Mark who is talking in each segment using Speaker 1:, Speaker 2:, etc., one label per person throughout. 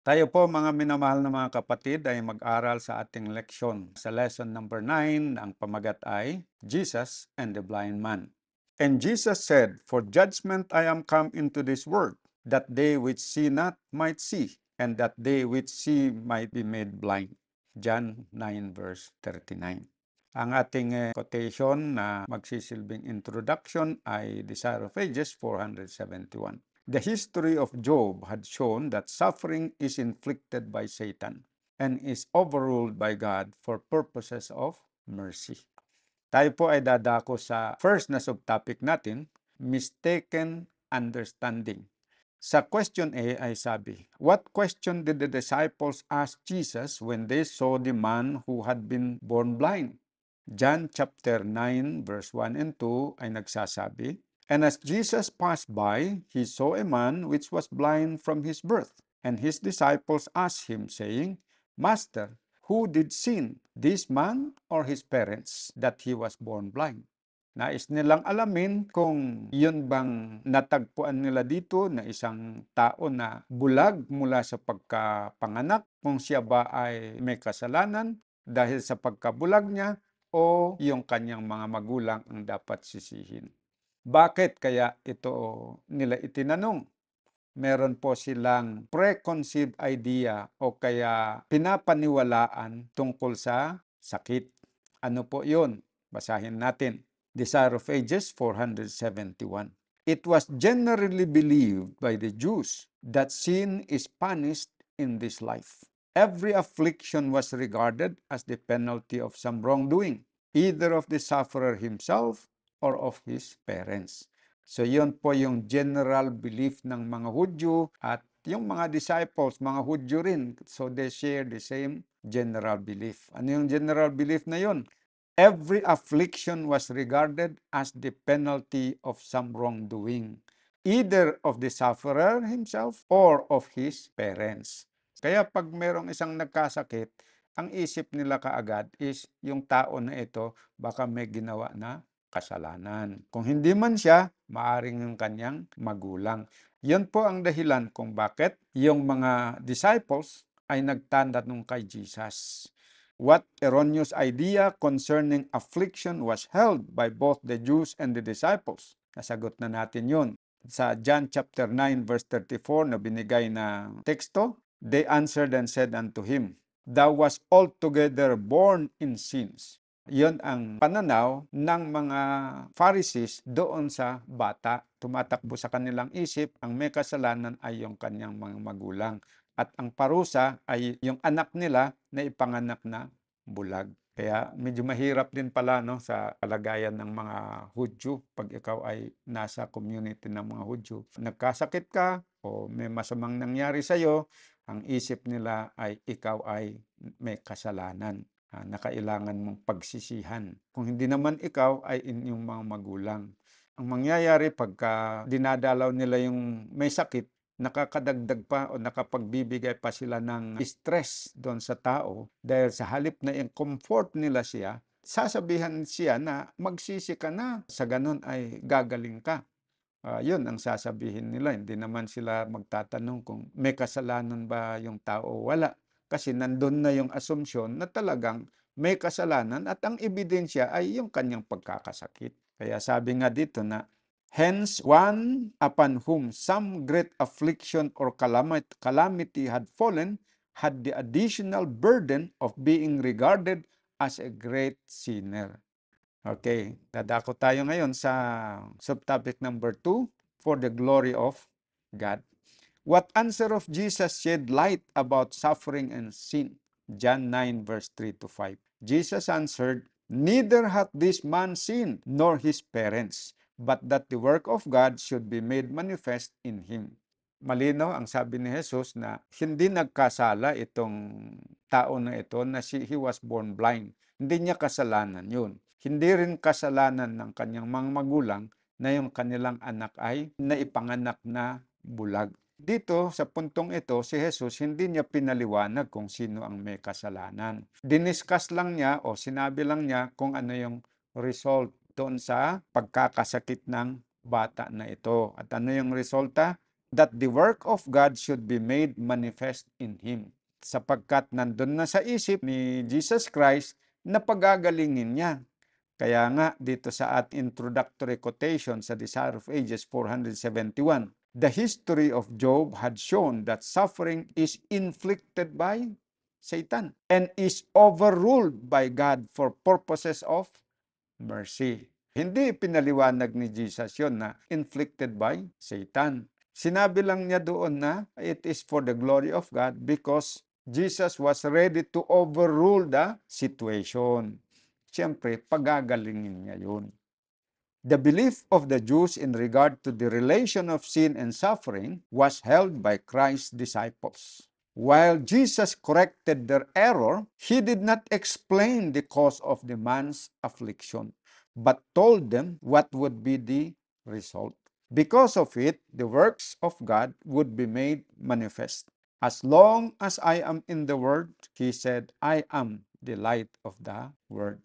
Speaker 1: Tayo po mga minamahal na mga kapatid ay mag-aral sa ating leksyon. Sa lesson number 9, ang pamagat ay Jesus and the Blind Man. And Jesus said, "For judgment I am come into this world, that they which see not might see, and that they which see might be made blind." John 9 verse 39. Ang ating quotation na magsisilbing introduction ay Desire of Ages 471. The history of Job had shown that suffering is inflicted by Satan and is overruled by God for purposes of mercy. Tayo po ay dadako sa first na subtopic natin, mistaken understanding. Sa question A ay sabi, what question did the disciples ask Jesus when they saw the man who had been born blind? John chapter 9 verse 1 and 2 ay nagsasabi, "And as Jesus passed by, he saw a man which was blind from his birth. And his disciples asked him, saying, Master, who did sin, this man or his parents, that he was born blind?" Nais nilang alamin kung yun bang natagpuan nila dito na isang tao na bulag mula sa pagkapanganak, kung siya ba ay may kasalanan dahil sa pagkabulag niya, o yung kanyang mga magulang ang dapat sisihin. Bakit kaya ito nila itinanong? Meron po silang preconceived idea o kaya pinapaniwalaan tungkol sa sakit. Ano po yun? Basahin natin. Desire of Ages 471. It was generally believed by the Jews that sin is punished in this life. Every affliction was regarded as the penalty of some wrongdoing, either of the sufferer himself or of his parents. So yun po yung general belief ng mga Hudyo at yung mga disciples, mga Hudyo rin. So they share the same general belief. Ano yung general belief na yun? Every affliction was regarded as the penalty of some wrongdoing, either of the sufferer himself or of his parents. Kaya pag merong isang nagkasakit, ang isip nila kaagad is yung tao na ito baka may ginawa na kasalanan. Kung hindi man siya, maaring yung kanyang magulang. Yan po ang dahilan kung bakit yung mga disciples ay nagtanong kay Jesus. What erroneous idea concerning affliction was held by both the Jews and the disciples? Nasagot na natin yun. Sa John chapter 9 verse 34 na binigay na teksto, they answered and said unto him, "Thou wast altogether born in sins." Yon ang pananaw ng mga Pharisees doon sa bata. Tumatakbo sa kanilang isip, ang may kasalanan ay yung kanyang mga magulang. At ang parusa ay yung anak nila na ipanganak na bulag. Kaya medyo mahirap din pala sa kalagayan ng mga Hudyo pag ikaw ay nasa community ng mga Hudyo. Nagkasakit ka o may masamang nangyari sa'yo, ang isip nila ay ikaw ay may kasalanan na kailangan mong pagsisihan. Kung hindi naman ikaw ay inyong mga magulang. Ang mangyayari pagka dinadalaw nila yung may sakit, nakakadagdag pa o nakapagbibigay pa sila ng stress doon sa tao dahil sa halip na i-comfort nila siya, sasabihan siya na magsisi ka na, sa ganun ay gagaling ka. Yun ang sasabihin nila. Hindi naman sila magtatanong kung may kasalanan ba yung tao o wala. Kasi nandun na yung assumption na talagang may kasalanan at ang ebidensya ay yung kanyang pagkakasakit. Kaya sabi nga dito na, hence, one upon whom some great affliction or calamity had fallen had the additional burden of being regarded as a great sinner. Okay, dadako tayo ngayon sa subtopic number 2, for the glory of God. What answer of Jesus shed light about suffering and sin? John 9 verse 3 to 5. Jesus answered, "Neither hath this man sinned, nor his parents, but that the work of God should be made manifest in him." Malinaw ang sabi ni Jesus na hindi nagkasala itong tao na ito na he was born blind. Hindi niya kasalanan yun. Hindi rin kasalanan ng kanyang mga magulang na yung kanilang anak ay naipanganak na bulag. Dito sa puntong ito, si Jesus hindi niya pinaliwanag kung sino ang may kasalanan. Diniscuss lang niya o sinabi lang niya kung ano yung result doon sa pagkakasakit ng bata na ito. At ano yung resulta? that the work of God should be made manifest in Him. Sapagkat nandun na sa isip ni Jesus Christ na pagagalingin niya. Kaya nga dito sa introductory quotation sa Desire of Ages 471, the history of Job had shown that suffering is inflicted by Satan and is overruled by God for purposes of mercy. Hindi pinaliwanag ni Jesus yon na inflicted by Satan. Sinabi lang niya doon na it is for the glory of God because Jesus was ready to overrule the situation. Siyempre, pagagalingin niya yun. The belief of the Jews in regard to the relation of sin and suffering was held by Christ's disciples. While Jesus corrected their error, he did not explain the cause of the man's affliction, but told them what would be the result. Because of it, the works of God would be made manifest. As long as I am in the world, he said, I am the light of the world.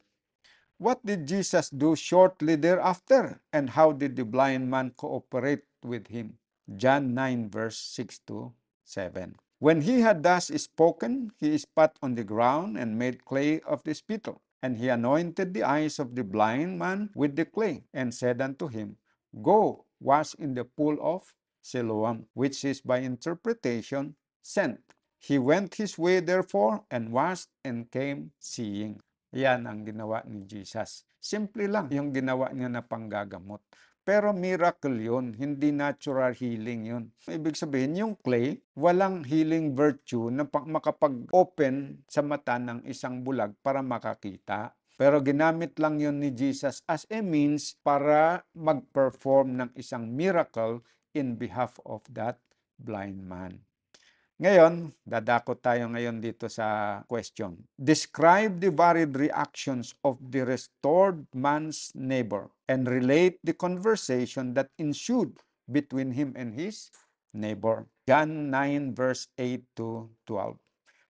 Speaker 1: What did Jesus do shortly thereafter? And how did the blind man cooperate with him? John 9 verse 6 to 7. When he had thus spoken, he spat on the ground and made clay of the spittle. And he anointed the eyes of the blind man with the clay, and said unto him, Go, wash in the pool of Siloam, which is by interpretation, sent. He went his way therefore, and washed, and came seeing. Yan ang ginawa ni Jesus. Simple lang yung ginawa niya na panggagamot. Pero miracle yun, hindi natural healing yun. Ibig sabihin, yung clay, walang healing virtue na makapag-open sa mata ng isang bulag para makakita. Pero ginamit lang yun ni Jesus as a means para mag-perform ng isang miracle in behalf of that blind man. Ngayon, dadako tayo ngayon dito sa question. Describe the varied reactions of the restored man's neighbor and relate the conversation that ensued between him and his neighbor. John 9 verse 8 to 12.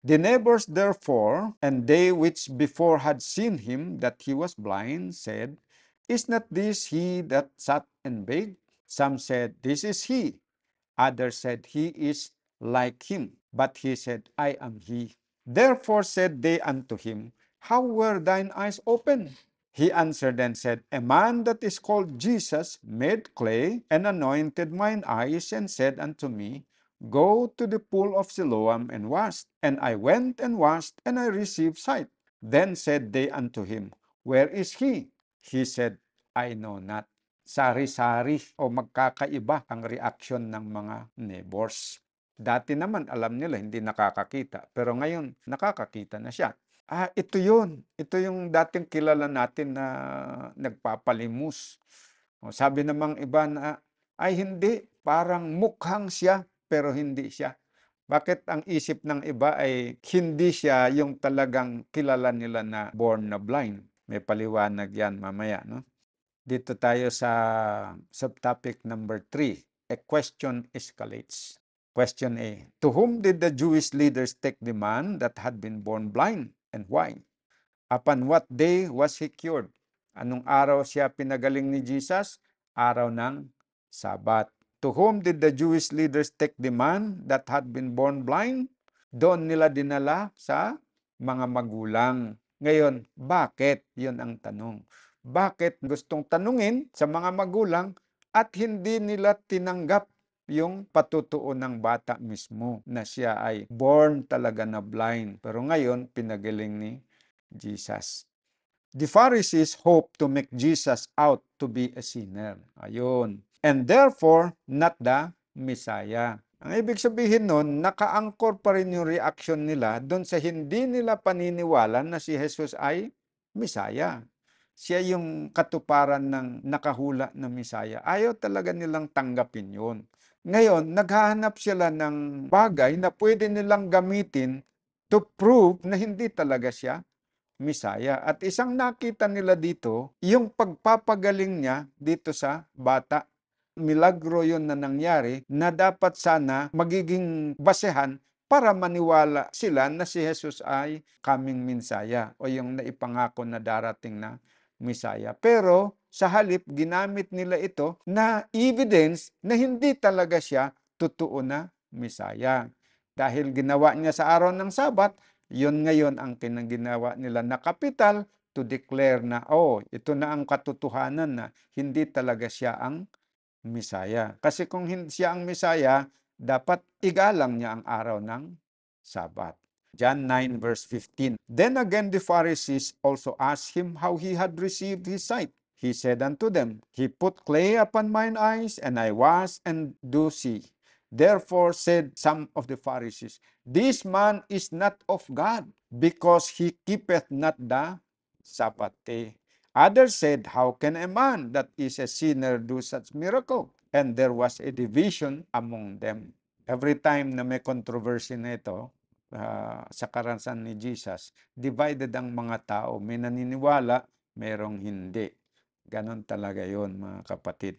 Speaker 1: The neighbors therefore, and they which before had seen him that he was blind, said, Is not this he that sat and begged? Some said, This is he. Others said, He is like him. But he said, I am he. Therefore said they unto him, How were thine eyes opened? He answered and said, A man that is called Jesus made clay and anointed mine eyes and said unto me, Go to the pool of Siloam and wash. And I went and washed, and I received sight. Then said they unto him, Where is he? He said, I know not. Sari-sari o magkakaiba ang reaction ng mga neighbors. Dati naman alam nila hindi nakakakita, pero ngayon nakakakita na siya. Ito yun. Ito yung dating kilala natin na nagpapalimus. Sabi namang iba na, ay hindi, parang mukhang siya, pero hindi siya. Bakit ang isip ng iba ay hindi siya yung talagang kilala nila na born na blind? May paliwanag yan mamaya, no? Dito tayo sa subtopic number 3. A question escalates. Question A. To whom did the Jewish leaders take the man that had been born blind, and why? Upon what day was he cured? Anong araw siya pinagaling ni Jesus? Araw ng Sabat. To whom did the Jewish leaders take the man that had been born blind? Doon nila dinala sa mga magulang. Ngayon, bakit? Yun ang tanong. Bakit gustong tanungin sa mga magulang at hindi nila tinanggap yung patutuo ng bata mismo na siya ay born talaga na blind. Pero ngayon, pinagaling ni Jesus. The Pharisees hoped to make Jesus out to be a sinner. Ayun. And therefore, not the Messiah. Ang ibig sabihin nun, naka-anchor pa rin yung reaction nila doon sa hindi nila paniniwala na si Jesus ay Messiah. Siya yung katuparan ng nakahula na Messiah. Ayaw talaga nilang tanggapin yun. Ngayon, naghahanap sila ng bagay na pwede nilang gamitin to prove na hindi talaga siya Messiah. At isang nakita nila dito, yung pagpapagaling niya dito sa bata. Milagro yun na nangyari na dapat sana magiging basehan para maniwala sila na si Jesus ay coming Messiah o yung naipangako na darating na Messiah. Pero sa halip, ginamit nila ito na evidence na hindi talaga siya totoo na Misaya. Dahil ginawa niya sa araw ng Sabat, yun ngayon ang ginawa nila na kapital to declare na, ito na ang katotohanan na hindi talaga siya ang Misaya. Kasi kung hindi siya ang Misaya, dapat igalang niya ang araw ng Sabat. John 9 verse 15. Then again the Pharisees also asked him how he had received his sight. He said unto them, He put clay upon mine eyes, and I was and do see. Therefore said some of the Pharisees, This man is not of God, because he keepeth not the Sabbath day. Others said, How can a man that is a sinner do such miracle? And there was a division among them. Every time na may controversy na ito, sa karanasan ni Jesus, divided ang mga tao. May naniniwala, merong hindi. Ganon talaga yon, mga kapatid.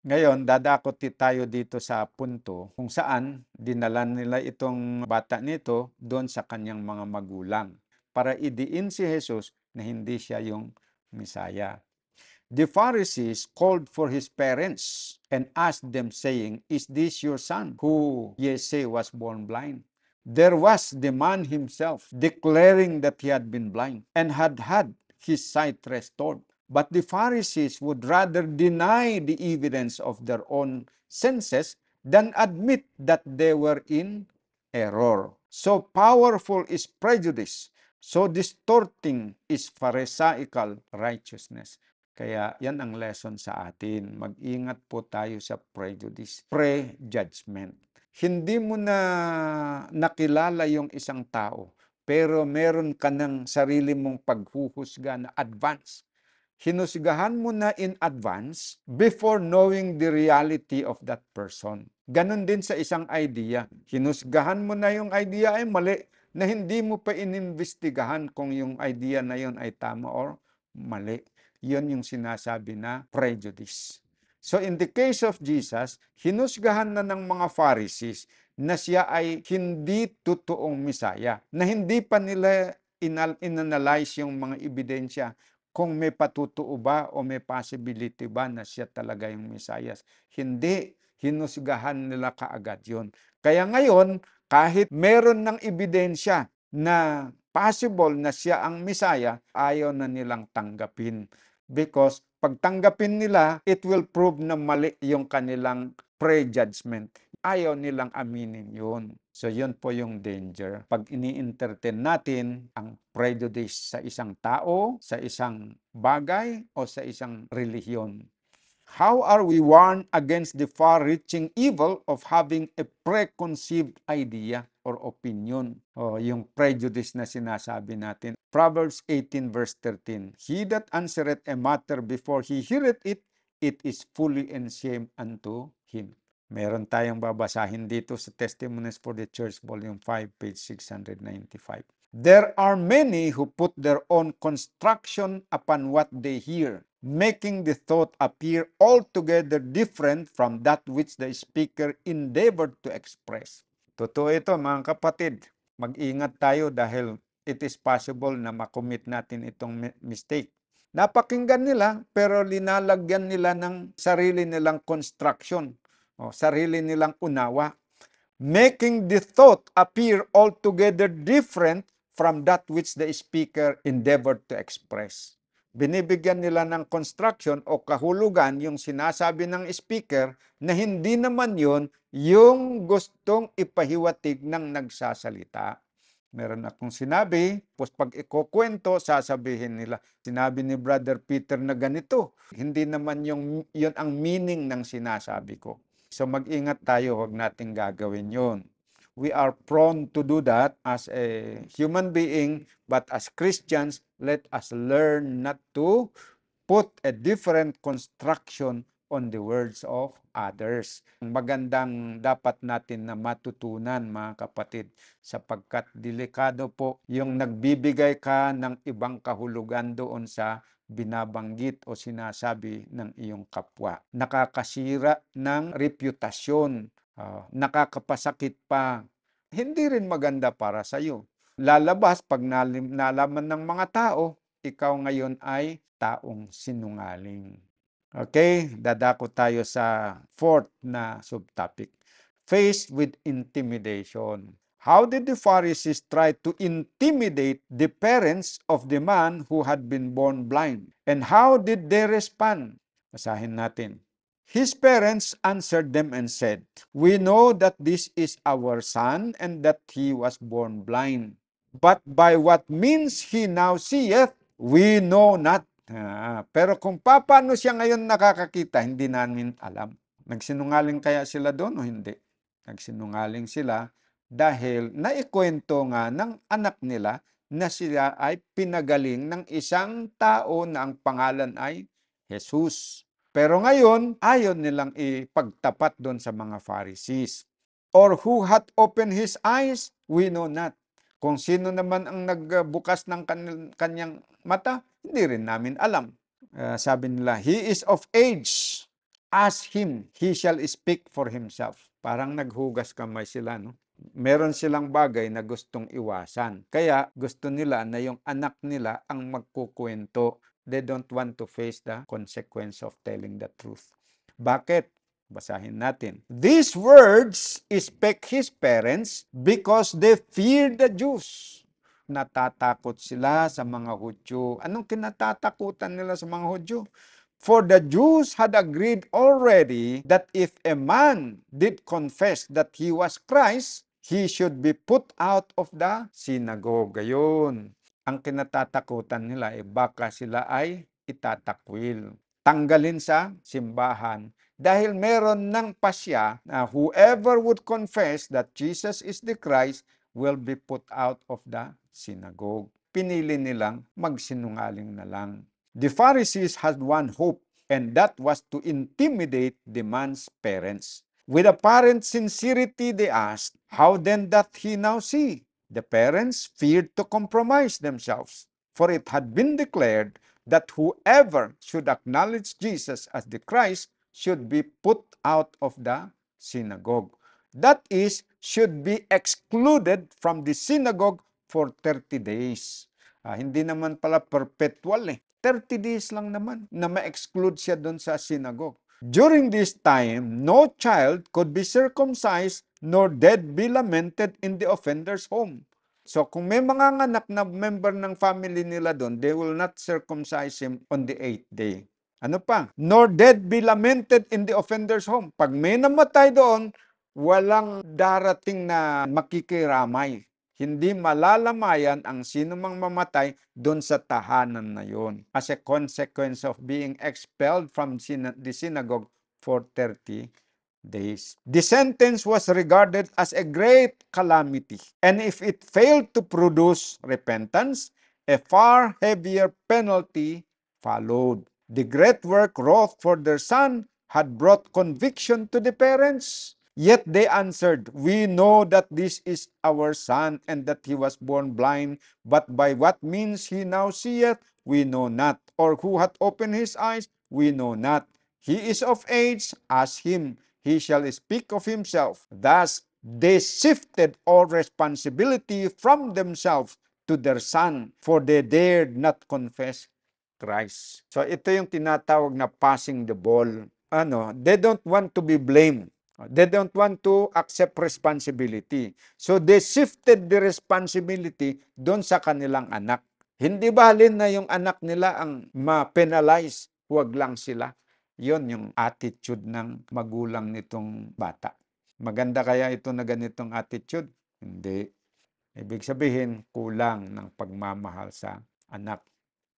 Speaker 1: Ngayon, dadakot tayo dito sa punto kung saan dinala nila itong bata nito doon sa kanyang mga magulang para idiin si Jesus na hindi siya yung Misaya. The Pharisees called for his parents and asked them, saying, Is this your son, who ye say was born blind? There was the man himself declaring that he had been blind and had had his sight restored. But the Pharisees would rather deny the evidence of their own senses than admit that they were in error. So powerful is prejudice, so distorting is Pharisaical righteousness. Kaya yan ang lesson sa atin. Mag-ingat po tayo sa prejudice, pre-judgment. Hindi mo na nakilala yung isang tao, pero meron ka ng sarili mong paghuhusga na advance. Hinusgahan mo na in advance before knowing the reality of that person. Ganon din sa isang idea. Hinusgahan mo na yung idea ay mali, na hindi mo pa inimbestigahan kung yung idea na yun ay tama or mali. Yun yung sinasabi na prejudice. So in the case of Jesus, hinusgahan na ng mga Pharisees na siya ay hindi totoong Misaya, na hindi pa nila inanalyze yung mga ebidensya kung may patutuo ba o may possibility ba na siya talaga yung Mesiyas. Hindi, hinusgahan nila kaagad yun. Kaya ngayon, kahit meron ng ebidensya na possible na siya ang Mesaya, ayaw na nilang tanggapin. Because pag tanggapin nila, it will prove na mali yung kanilang prejudgment. Ayaw nilang aminin yun. So yun po yung danger. Pag ini-entertain natin ang prejudice sa isang tao, sa isang bagay, o sa isang relihiyon. How are we warned against the far-reaching evil of having a preconceived idea or opinion? Yung prejudice na sinasabi natin. Proverbs 18 verse 13. He that answereth a matter before he heareth it, it is fully and shame unto him. Meron tayong babasahin dito sa Testimonies for the Church, Volume 5, page 695. There are many who put their own construction upon what they hear, making the thought appear altogether different from that which the speaker endeavored to express. Totoo ito, mga kapatid. Mag-ingat tayo dahil it is possible na makomit natin itong mistake. Napakinggan nila pero linalagyan nila ng sarili nilang construction, sarili nilang unawa, making the thought appear altogether different from that which the speaker endeavored to express. Binibigyan nila ng construction o kahulugan yung sinasabi ng speaker na hindi naman yun yung gustong ipahiwatig ng nagsasalita. Meron akong sinabi, pag ikukwento, sasabihin nila, sinabi ni Brother Peter na ganito. Hindi naman yun ang meaning ng sinasabi ko. So mag-ingat tayo, huwag nating gagawin yun. We are prone to do that as a human being, but as Christians, let us learn not to put a different construction on the words of others. Magandang dapat natin na matutunan, mga kapatid, sapagkat delikado po yung nagbibigay ka ng ibang kahulugan doon sa binabanggit o sinasabi ng iyong kapwa. Nakakasira ng reputasyon, nakakapasakit pa. Hindi rin maganda para sa iyo. Lalabas pag nalaman ng mga tao, ikaw ngayon ay taong sinungaling. Okay, dadako tayo sa fourth na subtopic. faced with intimidation. How did the Pharisees try to intimidate the parents of the man who had been born blind? And how did they respond? Basahin natin. His parents answered them and said, "We know that this is our son and that he was born blind. But by what means he now seeth, we know not." Pero kung paano siya ngayon nakakakita, hindi namin alam. Nagsinungaling kaya sila doon o hindi? Nagsinungaling sila dahil naikwento nga ng anak nila na sila ay pinagaling ng isang tao na ang pangalan ay Jesus. Pero ngayon, ayaw nilang ipagtapat doon sa mga Pharisees. Or who hath opened his eyes, we know not. Kung sino naman ang nagbukas ng kanyang mata, hindi rin namin alam. Sabi nila, he is of age. Ask him, he shall speak for himself. Parang naghugas kamay sila, no? Meron silang bagay na gustong iwasan. Kaya gusto nila na yung anak nila ang magkukwento. They don't want to face the consequence of telling the truth. Bakit? Basahin natin. These words spake his parents because they feared the Jews. Natatakot sila sa mga Hudyo. Anong kinatatakutan nila sa mga Hudyo? For the Jews had agreed already that if a man did confess that he was Christ, he should be put out of the synagogue. Gayon. Ang kinatatakutan nila ay baka sila ay itatakwil. Tanggalin sa simbahan. Dahil meron ng pasya na whoever would confess that Jesus is the Christ will be put out of the synagogue. Pinili nilang magsinungaling na lang. The Pharisees had one hope, and that was to intimidate the man's parents. With apparent sincerity, they asked, "How then doth he now see?" The parents feared to compromise themselves, for it had been declared that whoever should acknowledge Jesus as the Christ should be put out of the synagogue. That is, should be excluded from the synagogue for 30 days. Hindi naman pala perpetual 30 days lang naman na ma-exclude siya doon sa synagogue. During this time, no child could be circumcised nor dead be lamented in the offender's home. So kung may mga anak na member ng family nila doon, they will not circumcise him on the 8th day. Ano pa? Nor dead be lamented in the offender's home. Pag may namatay doon, walang darating na makikiramay. Hindi malalamayan ang sino mang mamatay doon sa tahanan na yon as a consequence of being expelled from the synagogue for 30 days. The sentence was regarded as a great calamity, and if it failed to produce repentance, a far heavier penalty followed. The great work wrought for their son had brought conviction to the parents. Yet they answered, "We know that this is our son, and that he was born blind, but by what means he now seeth, we know not. Or who hath opened his eyes, we know not. He is of age, ask him, he shall speak of himself." Thus, they shifted all responsibility from themselves to their son, for they dared not confess Christ. So ito yung tinatawag na passing the ball. They don't want to be blamed. They don't want to accept responsibility. So they shifted the responsibility doon sa kanilang anak. Hindi balin na yung anak nila ang ma-penalize, huwag lang sila. Yon yung attitude ng magulang nitong bata. Maganda kaya ito na ganitong attitude? Hindi. Ibig sabihin, kulang ng pagmamahal sa anak.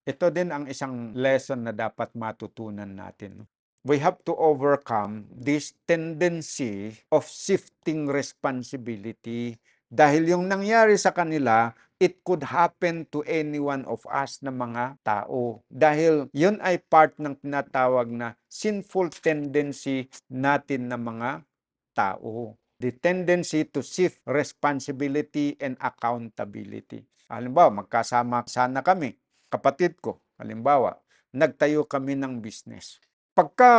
Speaker 1: Ito din ang isang lesson na dapat matutunan natin. We have to overcome this tendency of shifting responsibility. Dahil yung nangyari sa kanila, it could happen to any one of us na mga tao. Dahil yun ay part ng tinatawag na sinful tendency natin na mga tao. The tendency to shift responsibility and accountability. Halimbawa, magkasama sana kami, kapatid ko, halimbawa, nagtayo kami ng business. Pagka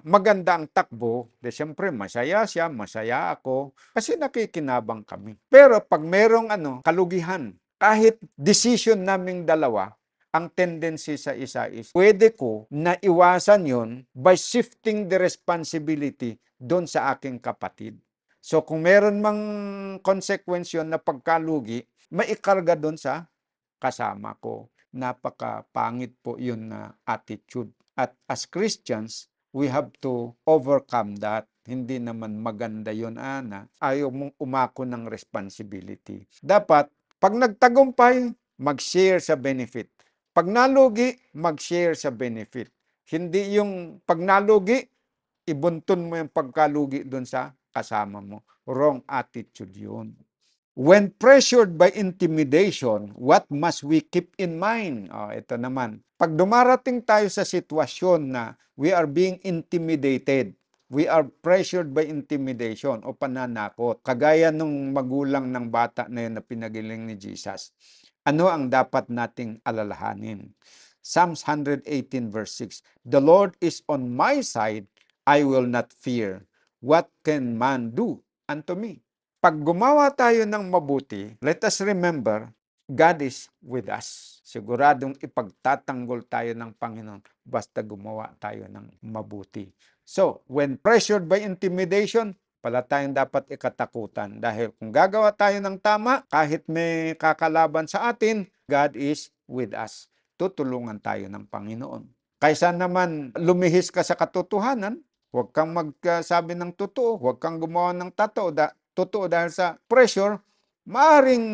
Speaker 1: maganda ang takbo, siyempre masaya siya, masaya ako, kasi nakikinabang kami. Pero pag merong kalugihan, kahit decision naming dalawa, ang tendency sa isa is, pwede ko na iwasan yon by shifting the responsibility doon sa aking kapatid. So kung meron mang consequence yun na pagkalugi, maikarga doon sa kasama ko. Napakapangit po yun na attitude. At as Christians, we have to overcome that. Hindi naman maganda yun, Ana. Ayaw mong umako ng responsibility. Dapat, pag nagtagumpay, mag-share sa benefit. Pag nalugi, mag-share sa benefit. Hindi yung pag nalugi, ibuntun mo yung pagkalugi doon sa kasama mo. Wrong attitude yun. When pressured by intimidation, what must we keep in mind? Ito naman. Pag dumarating tayo sa sitwasyon na we are being intimidated, we are pressured by intimidation o pananakot, kagaya nung magulang ng bata na yun na pinagiling ni Jesus, ano ang dapat nating alalahanin? Psalms 118 verse 6, The Lord is on my side, I will not fear. What can man do unto me? Pag gumawa tayo ng mabuti, let us remember, God is with us. Siguradong ipagtatanggol tayo ng Panginoon basta gumawa tayo ng mabuti. So, when pressured by intimidation, pala tayong dapat ikatakutan. Dahil kung gagawa tayo ng tama, kahit may kakalaban sa atin, God is with us. Tutulungan tayo ng Panginoon. Kaysa naman lumihis ka sa katotohanan, huwag kang magsabi ng totoo, huwag kang gumawa ng totoo dahil sa pressure, maaring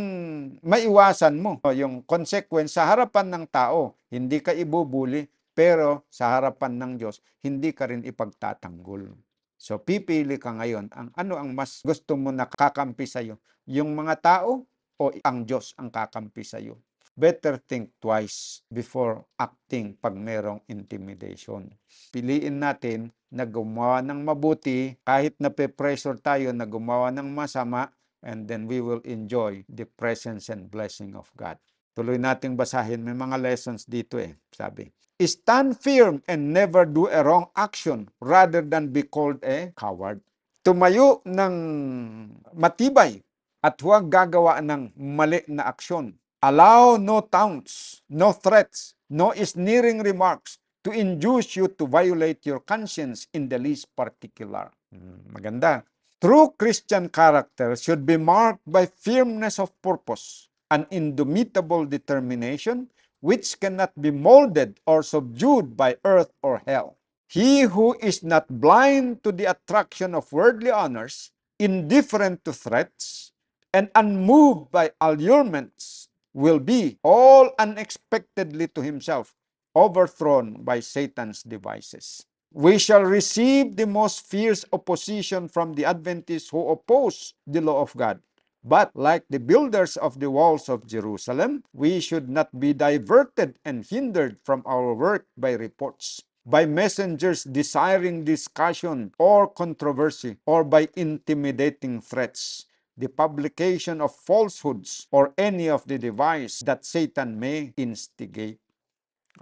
Speaker 1: maiwasan mo yung consequence sa harapan ng tao. Hindi ka ibubuli, pero sa harapan ng Diyos, hindi ka rin ipagtatanggol. So, pipili ka ngayon ano ang mas gusto mo na kakampi sa'yo? Yung mga tao o ang Diyos ang kakampi sa'yo? Better think twice before acting pag merong intimidation. Piliin natin na gumawa ng mabuti kahit na pe-pressure tayo na gumawa ng masama, and then we will enjoy the presence and blessing of God. Tuloy nating basahin. May mga lessons dito Sabi, stand firm and never do a wrong action rather than be called a coward. Tumayo ng matibay at huwag gagawa ng mali na aksyon. Allow no taunts, no threats, no sneering remarks to induce you to violate your conscience in the least particular. Maganda. True Christian character should be marked by firmness of purpose, an indomitable determination, which cannot be molded or subdued by earth or hell. He who is not blind to the attraction of worldly honors, indifferent to threats, and unmoved by allurements, will be all unexpectedly to himself overthrown by Satan's devices. We shall receive the most fierce opposition from the Adventists who oppose the law of God. But like the builders of the walls of Jerusalem, we should not be diverted and hindered from our work by reports, by messengers desiring discussion or controversy, or by intimidating threats, the publication of falsehoods, or any of the device that Satan may instigate.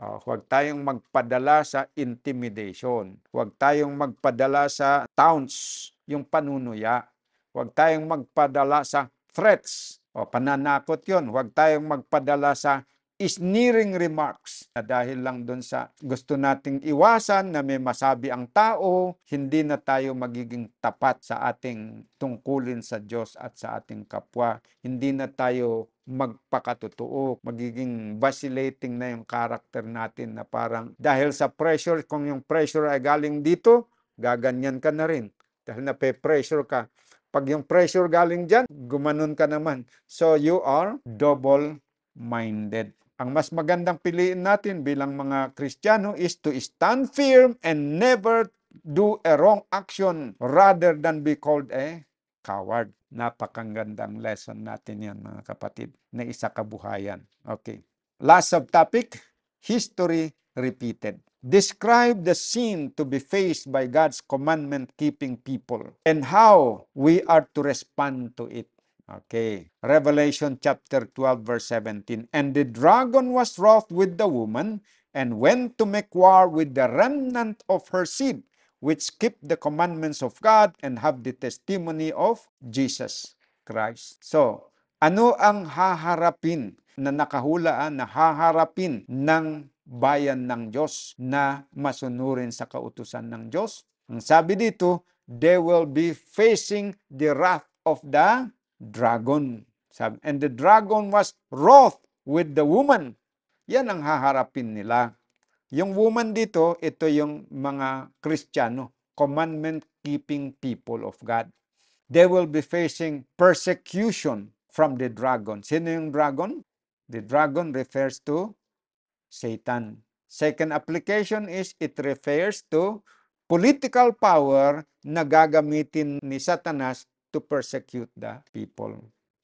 Speaker 1: Huwag tayong magpadala sa intimidation. Huwag tayong magpadala sa taunts, yung panunuya. Huwag tayong magpadala sa threats. Pananakot yun. Huwag tayong magpadala sa sneering remarks na dahil lang doon sa gusto nating iwasan na may masabi ang tao, hindi na tayo magiging tapat sa ating tungkulin sa Diyos at sa ating kapwa. Hindi na tayo magpakatotoo, magiging vacillating na yung character natin na parang dahil sa pressure, kung yung pressure ay galing dito, gaganyan ka na rin dahil nape-pressure ka. Pag yung pressure galing dyan, gumanon ka naman. So you are double-minded. Ang mas magandang piliin natin bilang mga Kristiyano is to stand firm and never do a wrong action rather than be called a coward. Napakagandang lesson natin yan, mga kapatid, na isa kabuhayan. Okay. Last subtopic, history repeated. Describe the scene to be faced by God's commandment-keeping people and how we are to respond to it. Okay. Revelation chapter 12 verse 17. And the dragon was wroth with the woman and went to make war with the remnant of her seed, which keep the commandments of God and have the testimony of Jesus Christ. So, ano ang haharapin na nakahulaan na haharapin ng bayan ng Diyos na masunurin sa kautusan ng Diyos? Ang sabi dito, they will be facing the wrath of the dragon. And the dragon was wroth with the woman. Yan ang haharapin nila. Yung woman dito, ito yung mga Kristiyano, commandment-keeping people of God. They will be facing persecution from the dragon. Sino yung dragon? The dragon refers to Satan. Second application is it refers to political power na gagamitin ni Satanas to persecute the people.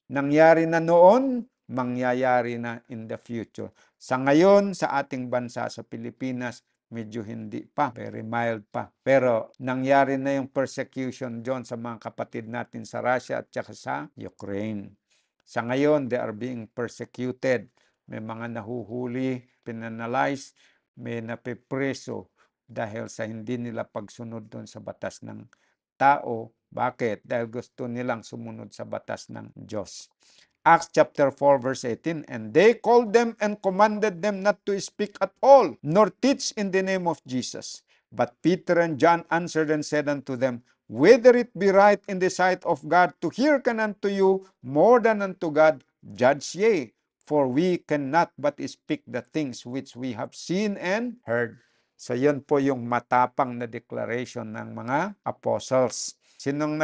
Speaker 1: Nangyari na noon, mangyayari na in the future. Sa ngayon, sa ating bansa sa Pilipinas, medyo hindi pa, very mild pa. Pero nangyari na yung persecution doon sa mga kapatid natin sa Russia at saka sa Ukraine. Sa ngayon, they are being persecuted. May mga nahuhuli, pinanalyze, may napipreso dahil sa hindi nila pagsunod doon sa batas ng tao. Bakit? Dahil gusto nilang sumunod sa batas ng Diyos. Acts chapter 4 verse 18, and they called them and commanded them not to speak at all, nor teach in the name of Jesus. But Peter and John answered and said unto them, whether it be right in the sight of God to hearken unto you more than unto God, judge ye. For we cannot but speak the things which we have seen and heard. So yun po yung matapang na declaration ng mga apostles. Sinong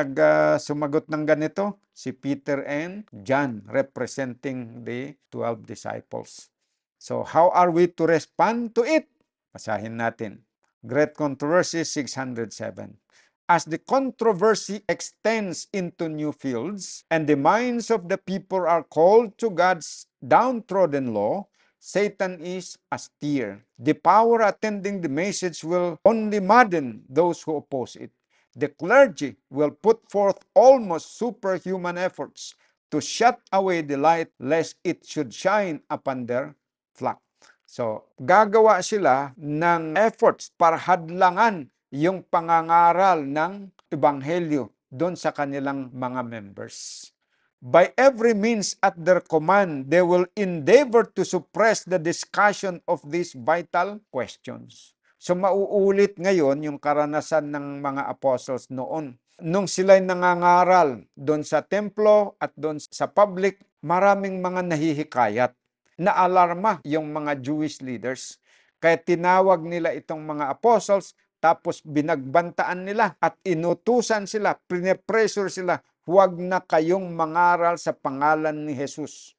Speaker 1: sumagot ng ganito? Si Peter and John, representing the 12 disciples. So how are we to respond to it? Basahin natin. Great Controversy 607. As the controversy extends into new fields, and the minds of the people are called to God's downtrodden law, Satan is austere. The power attending the message will only madden those who oppose it. The clergy will put forth almost superhuman efforts to shut away the light lest it should shine upon their flock. So, gagawa sila ng efforts para hadlangan yung pangangaral ng Ebanghelyo doon sa kanilang mga members. By every means at their command, they will endeavor to suppress the discussion of these vital questions. So mauulit ngayon yung karanasan ng mga apostles noon. Nung sila'y nangangaral doon sa templo at doon sa public, maraming mga nahihikayat. Naalarma yung mga Jewish leaders. Kaya tinawag nila itong mga apostles, tapos binagbantaan nila at inutusan sila, pinipressure sila, huwag na kayong mangaral sa pangalan ni Jesus.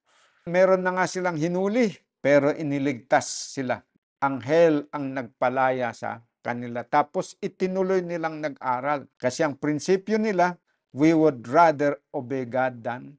Speaker 1: Meron na nga silang hinuli, pero iniligtas sila. Anghel ang nagpalaya sa kanila. Tapos itinuloy nilang nag-aral. Kasi ang prinsipyo nila, we would rather obey God than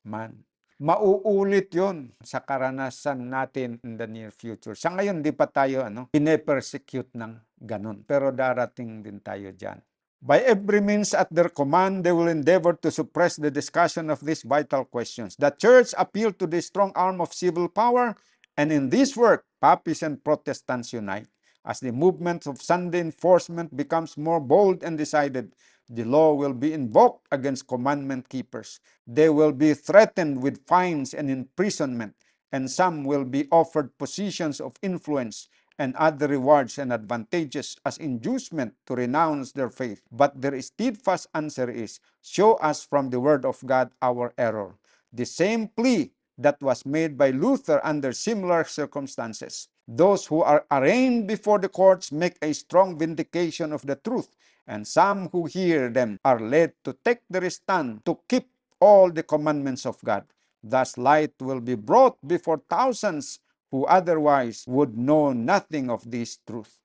Speaker 1: man. Mauulit yon sa karanasan natin in the near future. Sa ngayon, di pa tayo pine-persecute ng ganun. Pero darating din tayo dyan. By every means at their command, they will endeavor to suppress the discussion of these vital questions. The church appealed to the strong arm of civil power, and in this work, Papists and Protestants unite. As the movement of Sunday enforcement becomes more bold and decided, the law will be invoked against commandment keepers. They will be threatened with fines and imprisonment, and some will be offered positions of influence and other rewards and advantages as inducement to renounce their faith. But their steadfast answer is, show us from the word of God our error. The same plea that was made by Luther under similar circumstances. Those who are arraigned before the courts make a strong vindication of the truth, and some who hear them are led to take their stand to keep all the commandments of God. Thus light will be brought before thousands who otherwise would know nothing of this truth.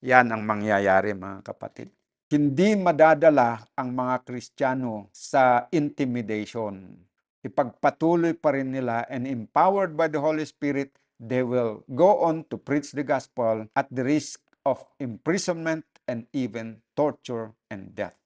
Speaker 1: Yan ang mangyayari, mga kapatid. Hindi madadala ang mga Kristiyano sa intimidation. Ipagpatuloy pa rin nila, and empowered by the Holy Spirit, they will go on to preach the gospel at the risk of imprisonment and even torture and death.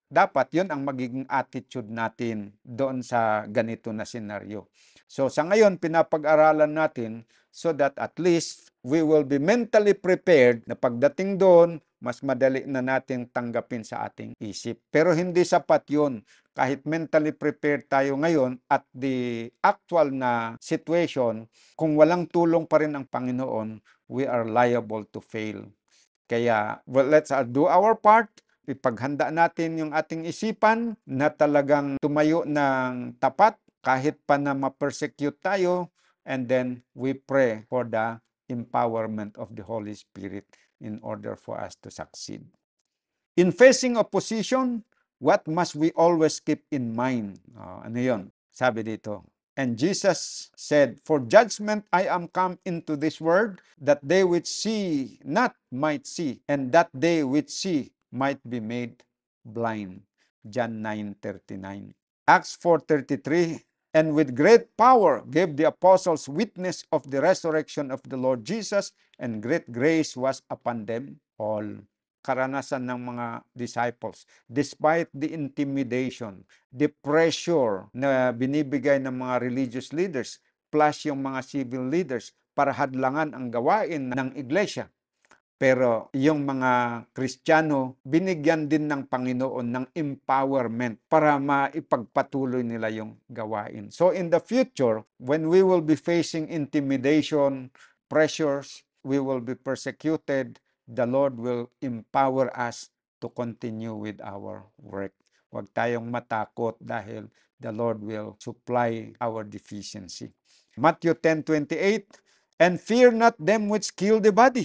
Speaker 1: Dapat yun ang magiging attitude natin doon sa ganito na senaryo. So sa ngayon, pinapag-aralan natin so that at least we will be mentally prepared na pagdating doon, mas madali na natin tanggapin sa ating isip. Pero hindi sapat yun. Kahit mentally prepared tayo ngayon at the actual na situation, kung walang tulong pa rin ang Panginoon, we are liable to fail. Kaya, well, let's do our part. Ipaghanda natin yung ating isipan na talagang tumayo ng tapat kahit pa na ma-persecute tayo, and then we pray for the empowerment of the Holy Spirit in order for us to succeed. In facing opposition, what must we always keep in mind? Ano yun? Sabi dito, and Jesus said, for judgment I am come into this world, that they which see not might see, and that they which see might be made blind. John 9:39. Acts 4:33, and with great power gave the apostles witness of the resurrection of the Lord Jesus, and great grace was upon them all. Karanasan ng mga disciples, despite the intimidation, the pressure na binibigay ng mga religious leaders, plus yung mga civil leaders para hadlangan ang gawain ng iglesia. Pero yung mga Kristiyano, binigyan din ng Panginoon ng empowerment para maipagpatuloy nila yung gawain. So in the future, when we will be facing intimidation, pressures, we will be persecuted, the Lord will empower us to continue with our work. Huwag tayong matakot dahil the Lord will supply our deficiency. Matthew 10:28, and fear not them which kill the body,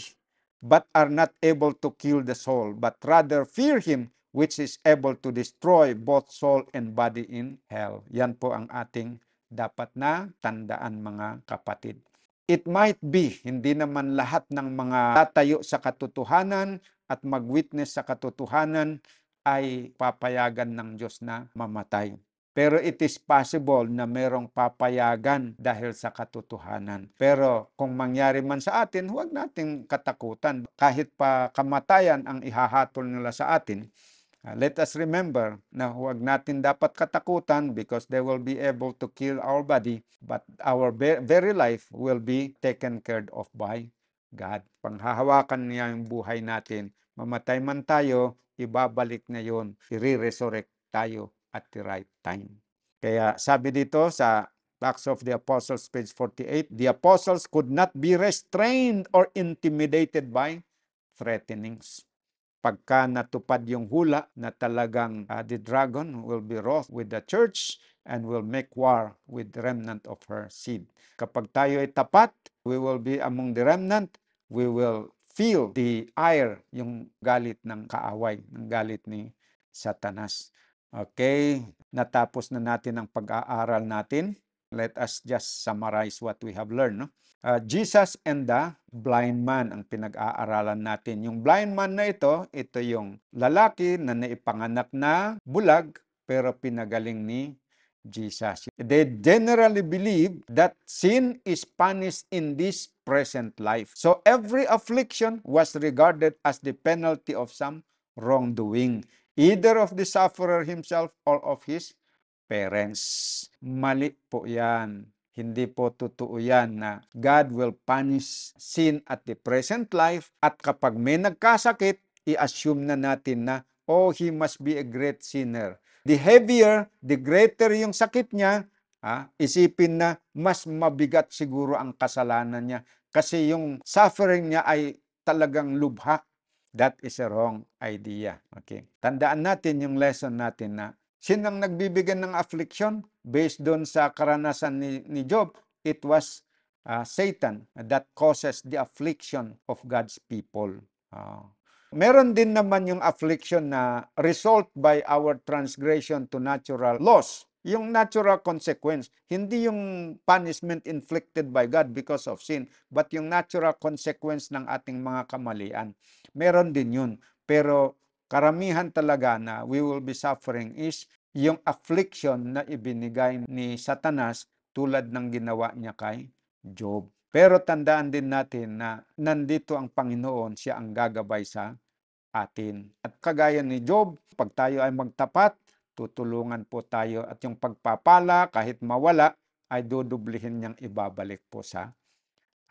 Speaker 1: but are not able to kill the soul, but rather fear him which is able to destroy both soul and body in hell. Yan po ang ating dapat na tandaan, mga kapatid. It might be, hindi naman lahat ng mga tatayo sa katotohanan at mag-witness sa katotohanan ay papayagan ng Diyos na mamatay. Pero it is possible na merong papayagan dahil sa katotohanan. Pero kung mangyari man sa atin, huwag nating katakutan. Kahit pa kamatayan ang ihahatol nila sa atin, let us remember na huwag natin dapat katakutan because they will be able to kill our body, but our very life will be taken care of by God. Panghahawakan niya yung buhay natin. Mamatay man tayo, ibabalik na yon, i-resurrect tayo at the right time. Kaya sabi dito sa Acts of the Apostles, page 48, the apostles could not be restrained or intimidated by threatenings. Pagka natupad yung hula na talagang the dragon will be wroth with the church and will make war with the remnant of her seed. Kapag tayo ay tapat, we will be among the remnant, we will feel the ire, yung galit ng kaaway, ng galit ni Satanas. Okay, natapos na natin ang pag-aaral natin. Let us just summarize what we have learned. No? Jesus and the blind man ang pinag-aaralan natin. Yung blind man na ito yung lalaki na naipanganak na bulag pero pinagaling ni Jesus. They generally believe that sin is punished in this present life. So every affliction was regarded as the penalty of some wrongdoing, either of the sufferer himself or of his parents. Mali po yan. Hindi po totoo yan na God will punish sin at the present life, at kapag may nagkasakit, i-assume na natin na, oh, he must be a great sinner. The heavier, the greater yung sakit niya, isipin na mas mabigat siguro ang kasalanan niya kasi yung suffering niya ay talagang lubhak. That is a wrong idea. Okay. Tandaan natin yung lesson natin na sinang nagbibigyan ng affliction based doon sa karanasan ni Job, it was Satan that causes the affliction of God's people. Meron din naman yung affliction na result by our transgression to natural laws. Yung natural consequence, hindi yung punishment inflicted by God because of sin, but yung natural consequence ng ating mga kamalian. Meron din yun. Pero karamihan talaga na we will be suffering is yung affliction na ibinigay ni Satanas tulad ng ginawa niya kay Job. Pero tandaan din natin na nandito ang Panginoon, siya ang gagabay sa atin. At kagaya ni Job, pag tayo ay magtapat, tutulungan po tayo at yung pagpapala kahit mawala ay dudublihin niyang ibabalik po sa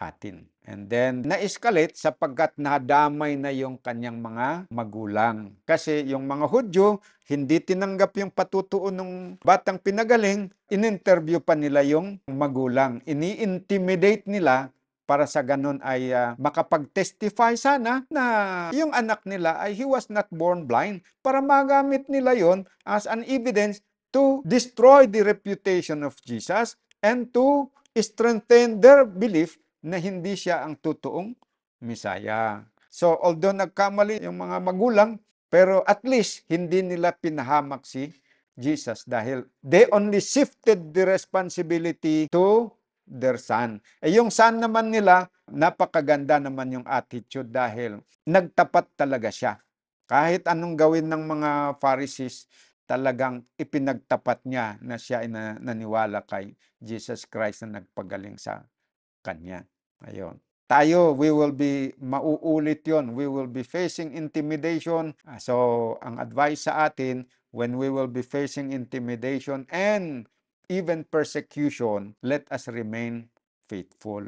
Speaker 1: atin. And then, na-escalate sapagkat nadamay na yung kanyang mga magulang. Kasi yung mga Hudyo, hindi tinanggap yung patutuon ng batang pinagaling, in-interview pa nila yung magulang. Ini-intimidate nila para sa ganun ay makapag-testify sana na yung anak nila ay he was not born blind, para magamit nila yon as an evidence to destroy the reputation of Jesus and to strengthen their belief na hindi siya ang totoong Messiah. So, although nagkamali yung mga magulang, pero at least hindi nila pinahamak si Jesus dahil they only shifted the responsibility to their son. Yung son naman nila, napakaganda naman yung attitude dahil nagtapat talaga siya. Kahit anong gawin ng mga Pharisees, talagang ipinagtapat niya na siya ay naniwala kay Jesus Christ na nagpagaling sa kanya. Ayun. Tayo, we will be mauulit yon. We will be facing intimidation. So, ang advice sa atin, when we will be facing intimidation and even persecution, let us remain faithful.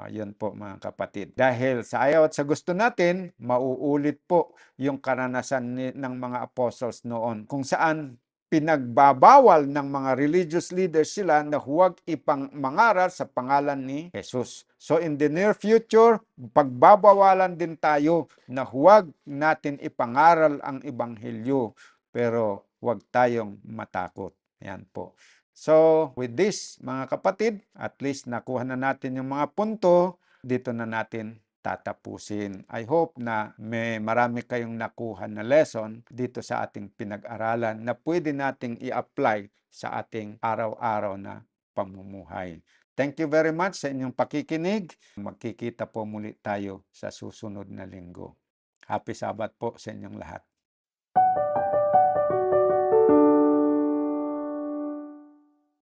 Speaker 1: Yan po mga kapatid. Dahil sa ayaw at sa gusto natin, mauulit po yung karanasan ng mga apostles noon kung saan pinagbabawal ng mga religious leaders sila na huwag ipang mangaral sa pangalan ni Jesus. So in the near future, pagbabawalan din tayo na huwag natin ipangaral ang ebanghelyo, pero huwag tayong matakot. Yan po. So, with this, mga kapatid, at least nakuha na natin yung mga punto, dito na natin tatapusin. I hope na may marami kayong nakuha na lesson dito sa ating pinag-aralan na pwede nating i-apply sa ating araw-araw na pamumuhay. Thank you very much sa inyong pakikinig. Magkikita po muli tayo sa susunod na linggo. Happy Sabbath po sa inyong lahat.